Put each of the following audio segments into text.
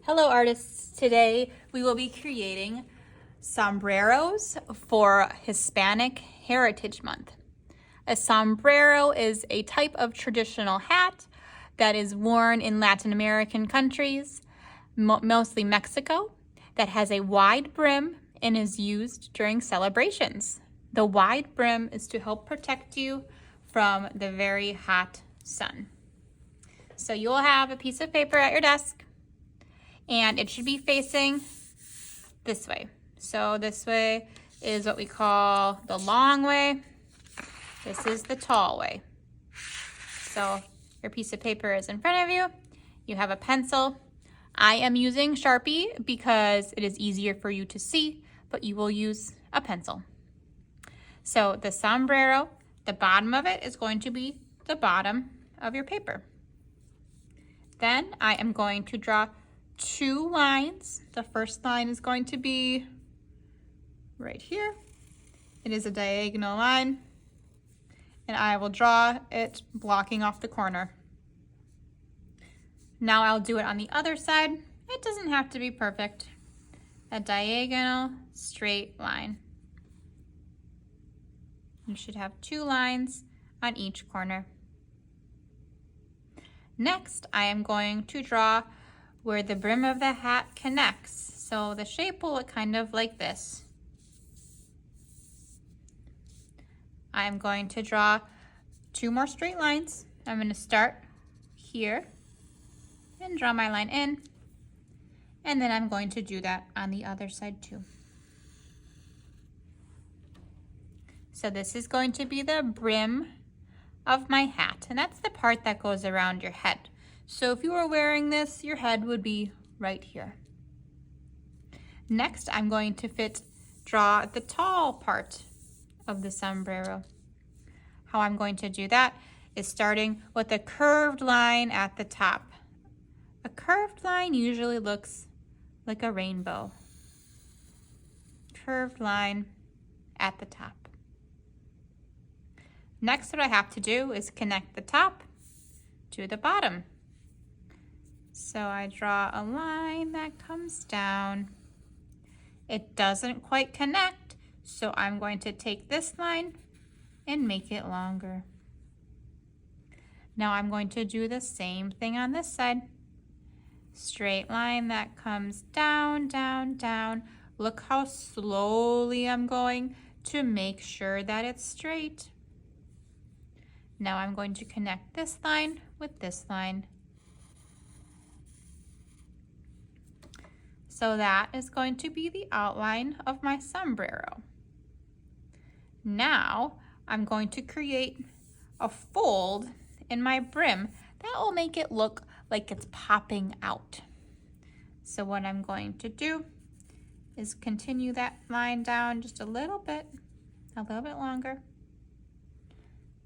Hello artists, today we will be creating sombreros for Hispanic Heritage Month. A sombrero is a type of traditional hat that is worn in Latin American countries, mostly Mexico, that has a wide brim and is used during celebrations. The wide brim is to help protect you from the very hot sun. So you will have a piece of paper at your desk, and it should be facing this way. So this way is what we call the long way. This is the tall way. So your piece of paper is in front of you. You have a pencil. I am using Sharpie because it is easier for you to see, but you will use a pencil. So the sombrero, the bottom of it is going to be the bottom of your paper. Then I am going to draw 2 lines. The first line is going to be right here. It is a diagonal line, and I will draw it blocking off the corner. Now I'll do it on the other side. It doesn't have to be perfect. A diagonal straight line. You should have 2 lines on each corner. Next, I am going to draw where the brim of the hat connects. So the shape will look kind of like this. I'm going to draw 2 more straight lines. I'm going to start here and draw my line in, and then I'm going to do that on the other side too. So this is going to be the brim of my hat, and that's the part that goes around your head. So if you were wearing this, your head would be right here. Next, I'm going to draw the tall part of the sombrero. How I'm going to do that is starting with a curved line at the top. A curved line usually looks like a rainbow. Curved line at the top. Next, what I have to do is connect the top to the bottom. So I draw a line that comes down. It doesn't quite connect, so I'm going to take this line and make it longer. Now I'm going to do the same thing on this side. Straight line that comes down, down, down. Look how slowly I'm going to make sure that it's straight. Now I'm going to connect this line with this line. So that is going to be the outline of my sombrero. Now I'm going to create a fold in my brim that will make it look like it's popping out. So what I'm going to do is continue that line down just a little bit longer.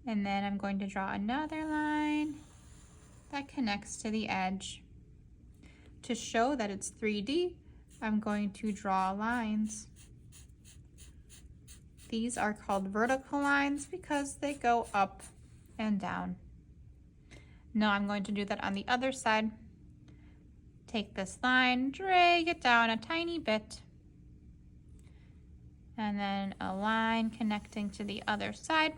And then I'm going to draw another line that connects to the edge. To show that it's 3D, I'm going to draw lines. These are called vertical lines because they go up and down. Now I'm going to do that on the other side. Take this line, drag it down a tiny bit, and then a line connecting to the other side.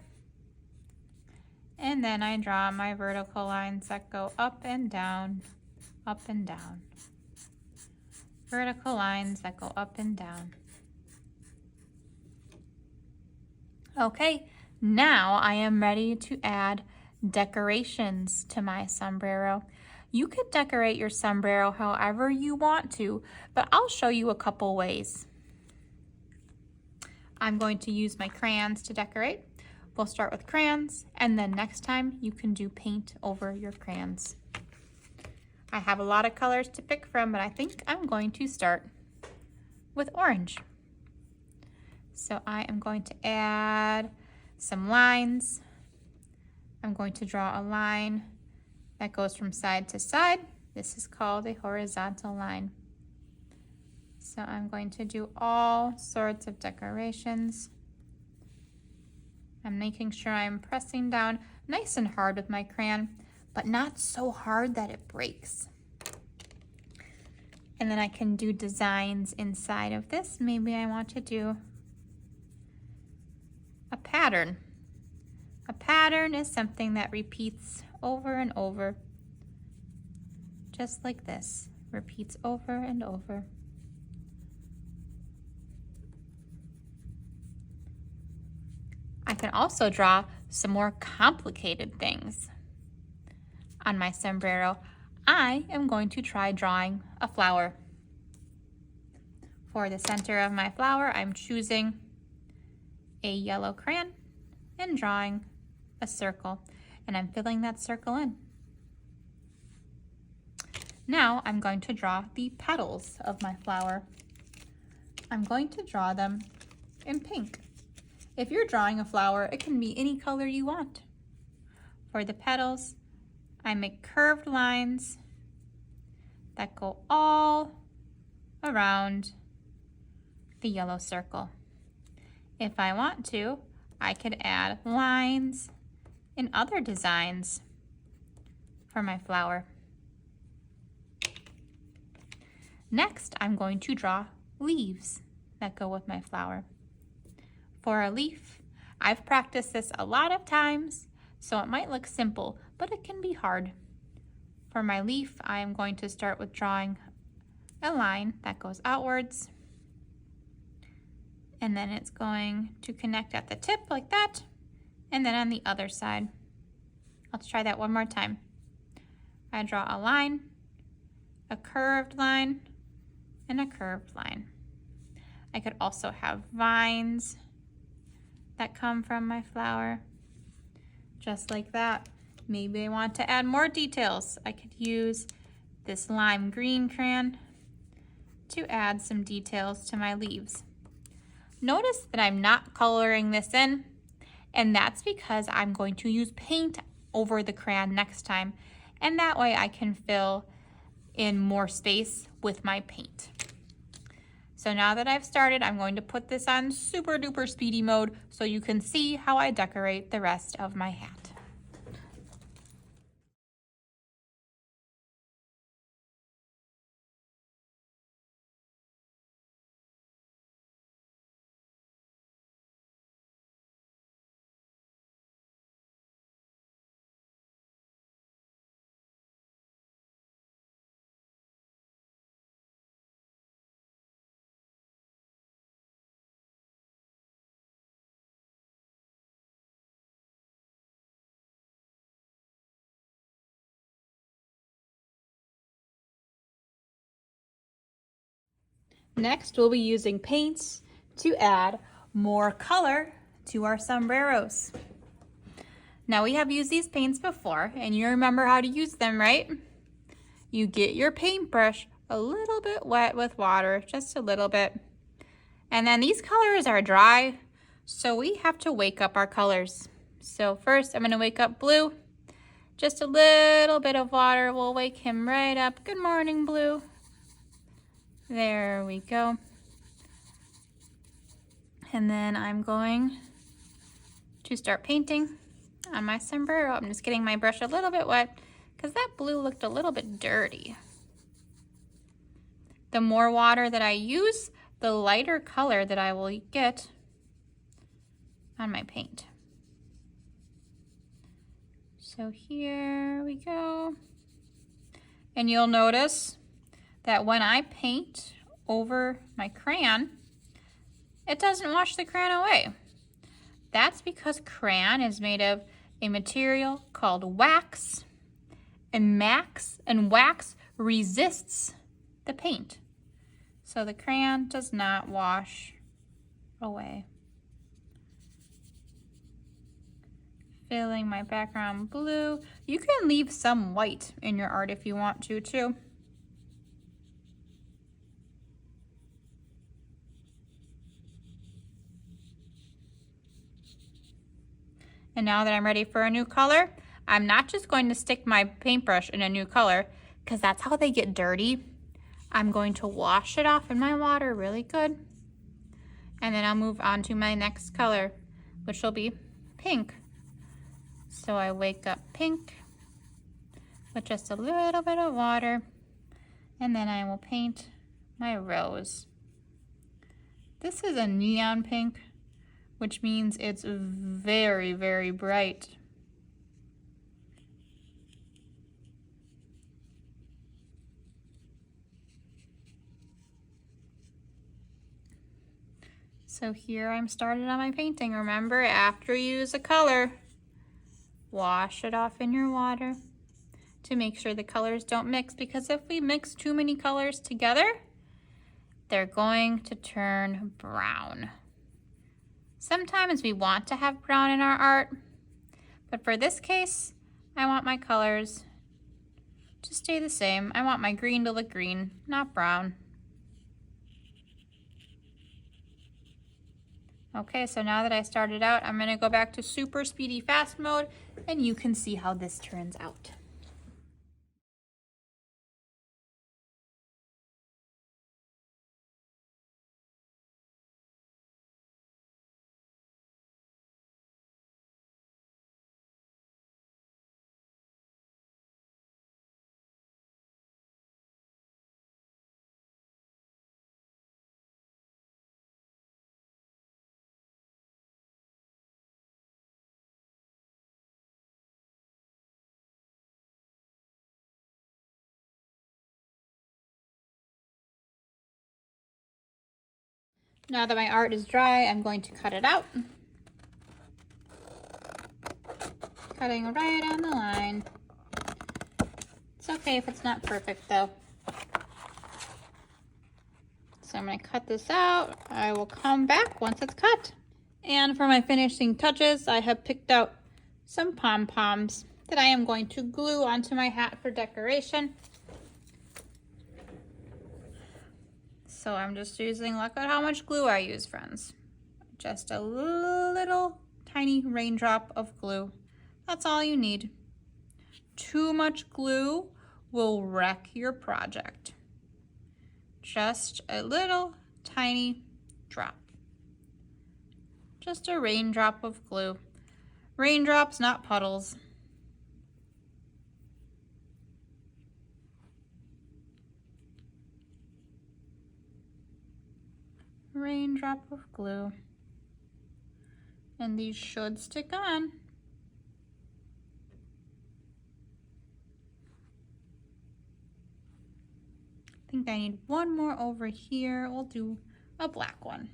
And then I draw my vertical lines that go up and down, up and down. Vertical lines that go up and down. Okay, now I am ready to add decorations to my sombrero. You could decorate your sombrero however you want to, but I'll show you a couple ways. I'm going to use my crayons to decorate. We'll start with crayons, and then next time you can do paint over your crayons. I have a lot of colors to pick from, but I think I'm going to start with orange. So I am going to add some lines. I'm going to draw a line that goes from side to side. This is called a horizontal line. So I'm going to do all sorts of decorations. I'm making sure I'm pressing down nice and hard with my crayon, but not so hard that it breaks. And then I can do designs inside of this. Maybe I want to do a pattern. A pattern is something that repeats over and over, just like this, repeats over and over. I can also draw some more complicated things on my sombrero. I am going to try drawing a flower. For the center of my flower, I'm choosing a yellow crayon and drawing a circle, and I'm filling that circle in. Now I'm going to draw the petals of my flower. I'm going to draw them in pink. If you're drawing a flower, it can be any color you want. For the petals, I make curved lines that go all around the yellow circle. If I want to, I could add lines and other designs for my flower. Next, I'm going to draw leaves that go with my flower. For a leaf, I've practiced this a lot of times, so it might look simple, but it can be hard. For my leaf, I am going to start with drawing a line that goes outwards, and then it's going to connect at the tip like that, and then on the other side. Let's try that one more time. I draw a line, a curved line, and a curved line. I could also have vines that come from my flower, just like that. Maybe I want to add more details. I could use this lime green crayon to add some details to my leaves. Notice that I'm not coloring this in, and that's because I'm going to use paint over the crayon next time, and that way I can fill in more space with my paint. So now that I've started, I'm going to put this on super duper speedy mode so you can see how I decorate the rest of my hat. Next, we'll be using paints to add more color to our sombreros. Now, we have used these paints before, and you remember how to use them, right? You get your paintbrush a little bit wet with water, just a little bit. And then these colors are dry, so we have to wake up our colors. So first, I'm gonna wake up Blue. Just a little bit of water will wake him right up. Good morning, Blue. There we go. And then I'm going to start painting on my sombrero. I'm just getting my brush a little bit wet because that blue looked a little bit dirty. The more water that I use, the lighter color that I will get on my paint. So here we go. And you'll notice that when I paint over my crayon, it doesn't wash the crayon away. That's because crayon is made of a material called wax, and wax resists the paint. So the crayon does not wash away. Filling my background blue. You can leave some white in your art if you want to too. And now that I'm ready for a new color, I'm not just going to stick my paintbrush in a new color because that's how they get dirty. I'm going to wash it off in my water really good. And then I'll move on to my next color, which will be pink. So I wake up pink with just a little bit of water, and then I will paint my rose. This is a neon pink, which means it's very, very bright. So here I'm started on my painting. Remember, after you use a color, wash it off in your water to make sure the colors don't mix, because if we mix too many colors together, they're going to turn brown. Sometimes we want to have brown in our art, but for this case, I want my colors to stay the same. I want my green to look green, not brown. Okay, so now that I started out, I'm gonna go back to super speedy fast mode and you can see how this turns out. Now that my art is dry, I'm going to cut it out. Cutting right on the line. It's okay if it's not perfect though. So I'm gonna cut this out. I will come back once it's cut. And for my finishing touches, I have picked out some pom-poms that I am going to glue onto my hat for decoration. So I'm just using, look at how much glue I use, friends. Just a little tiny raindrop of glue. That's all you need. Too much glue will wreck your project. Just a little tiny drop. Just a raindrop of glue. Raindrops, not puddles. Raindrop of glue. And these should stick on. I think I need one more over here. We'll do a black one.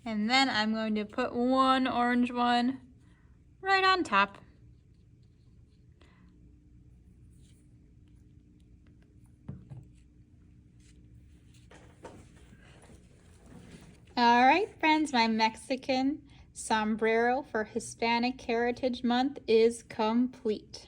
And then I'm going to put one orange one right on top. All right, friends, my Mexican sombrero for Hispanic Heritage Month is complete.